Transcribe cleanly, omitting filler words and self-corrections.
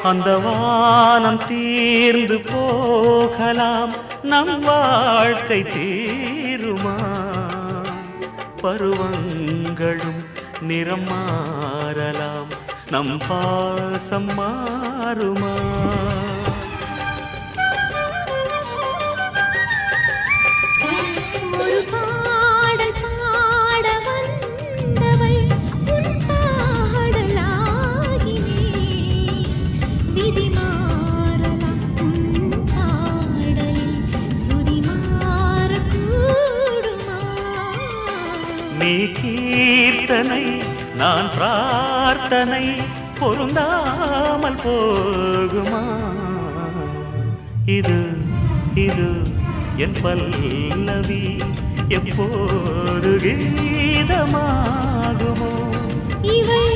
அந்த வானம் தீர்ந்து போகலாம், நம் வாழ்க்கை தீருமா? பருவங்களும் நிறம் மாறலாம், நம் பாசம் மாறுமா? நீ கீர்த்தனை நான் பிரார்த்தனை, பொருந்தாமல் போகுமா? இது இது என் பல்லவி எப்போது கீதமாகுமோ? இவள்